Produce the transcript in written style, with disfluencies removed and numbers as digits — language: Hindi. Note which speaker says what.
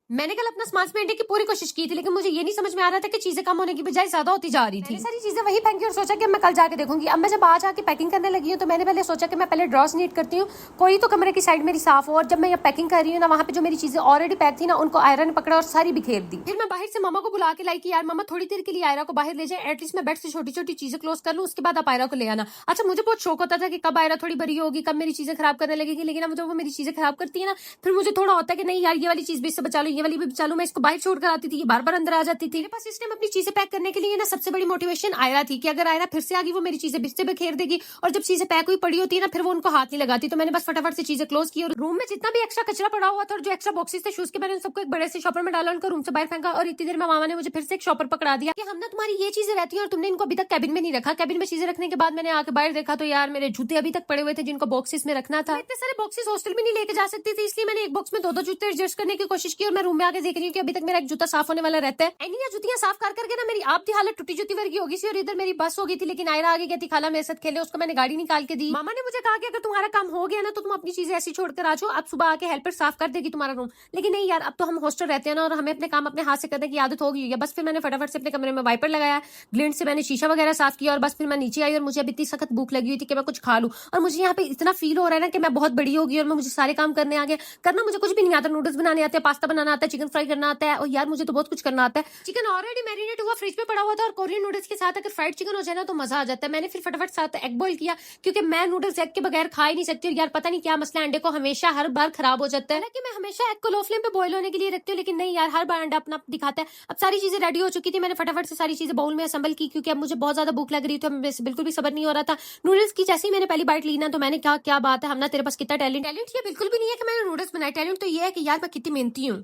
Speaker 1: मैंने कल अपना स्मार्ट पेंटिंग की पूरी कोशिश की थी, लेकिन मुझे ये नहीं समझ में आ रहा था कि चीजें कम होने की बजाय ज्यादा होती जा रही थी। सारी चीजें वही फेंकी और सोचा कि मैं कल जाके देखूंगी। अब मैं जब आज आके पैकिंग करने लगी हूँ तो मैंने पहले सोचा कि मैं पहले ड्रॉस नीट करती हूँ, कोई तो कमरे की साइड मेरी साफ हो। और जब मैं ये पैकिंग कर रही हूँ ना, वहाँ पे जो मेरी चीजें ऑलरेडी पैक थी ना, उनको आयरा ने पकड़ा और सारी बिखेर दी। फिर मैं बाहर से मामा को बुला के लाई कि यार मामा थोड़ी देर के लिए आयरा को बाहर ले जाए, एटलीस्ट मैं बेड से छोटी छोटी चीजें क्लोज कर लूँ, उसके बाद आप आयरा को ले आना। अच्छा, मुझे बहुत शौक होता था कि कब आयरा थोड़ी बड़ी होगी, कब मेरी चीजें खराब करने लगेगी, लेकिन अब जब वो मेरी चीजें खराब करती है ना, फिर मुझे थोड़ा होता है कि नहीं यार, ये वाली चीज भी इससे बचा लो, ये वाली भी बचा लो। मैं इसको बाहर छोड़ कर आती थी, ये बार बार अंदर आ जाती थी। मेरे पास इस टाइम अपनी चीजें पैक करने के लिए ना सबसे बड़ी मोटिवेशन आयरा थी कि अगर आयरा फिर से आ गई, वो मेरी चीजें बिस्तर पे खेर देगी। और जब चीजें पैक हुई पड़ी होती है ना, फिर वो उनको हाथ नहीं लगाती। तो मैंने बस फटाफट से चीजें क्लोज की और रूम में जितना भी एक्स्ट्रा कचरा पड़ा हुआ था और जो एक्स्ट्रा बॉक्सेस थे शूज के, मैंने सबको एक बड़े से शॉपर में डाला, उनको रूम से बाहर फेंका। और इतनी देर में मामा ने मुझे फिर से एक शॉपर पकड़ा दिया कि हम ना तुम्हारी ये चीजें रहती है और तुमने इनको अभी तक कैबिन में नहीं रखा। कैबिन में चीजें रखने के बाद मैंने आके बाहर देखा तो यार मेरे जूते अभी तक पड़े हुए थे जिनको बॉक्सेस में रखना था। इतने सारे बॉक्सेस हॉस्टल में नहीं लेके जा सकती थी, इसलिए मैंने एक बॉक्स में दो जूते एडजस्ट करने की कोशिश की। और मैं रूम में आके देख रही हूँ कि अभी तक मेरा एक जूता साफ होने वाला रहता है। एनी जूतियां साफ कर करके ना मेरी आपकी हालत टूटी जूती वर्गी होगी सी। और इधर मेरी बस हो गई थी, लेकिन आयरा आगे गई थी खाला मेरे साथ खेले, उसको मैंने गाड़ी निकाल के दी। मामा ने मुझे कहा कि अगर तुम्हारा काम हो गया ना तो तुम अपनी चीजें ऐसी छोड़कर आ जाओ, अब सुबह आके हेल्पर साफ कर देगी तुम्हारा रूम। लेकिन नहीं यार, अब तो हम हॉस्टल रहते हैं ना और हमें अपने काम अपने हाथ से करने की आदत हो गई है। बस फिर मैंने फटाफट से अपने कमरे में वाइपर लगाया, ग्लिंट से मैंने शीशा वगैरह साफ किया और बस फिर मैं नीचे आई। और मुझे अभी इतनी सख्त भूख लगी हुई थी कि मैं कुछ खा लूं। और मुझे यहाँ पे इतना फील हो रहा है ना कि मैं बहुत बड़ी होगी और मैं मुझे सारे काम करने आ गए। करना मुझे कुछ भी नहीं आता, नूडल्स बनाने आते हैं, पास्ता बनाना आता है, चिकन फ्राई करना आता है, और यार मुझे तो बहुत कुछ करना आता है। चिकन ऑलरेडी मैरिनेट हुआ फ्रिज में पड़ा हुआ था और कोरियन नूडल्स के साथ अगर फ्राइड चिकन हो जाए ना तो मजा आ जाता है। मैंने फिर फटाफट साथ एग बॉईल किया, क्योंकि मैं नूडल्स एग के बगैर खा ही नहीं सकती। और यार पता नहीं क्या मसला, अंडे को हमेशा हर बार खराब हो जाता है ना, कि मैं हमेशा एग को लो फ्लेम पे बॉईल होने के लिए रखती हूँ, लेकिन नहीं यार, हर बार अंडा अपना दिखाता है। अब सारी चीजें रेडी हो चुकी थी, मैंने फटाफट से सारी चीजें बाउल में असेंबल की, क्योंकि अब मुझे बहुत ज्यादा भूख लग रही थी, मेरे से बिल्कुल भी सबर नहीं हो रहा था। नूडल्स की जैसे ही मैंने पहली बाइट ली ना, तो मैंने कहा क्या बात है, हम ना तेरे पास कितना टैलेंट। टैलेंट ये बिल्कुल भी नहीं है कि मैंने नूडल्स बनाए, टैलेंट तो ये है कि यार मैं कितनी मेहनती हूँ।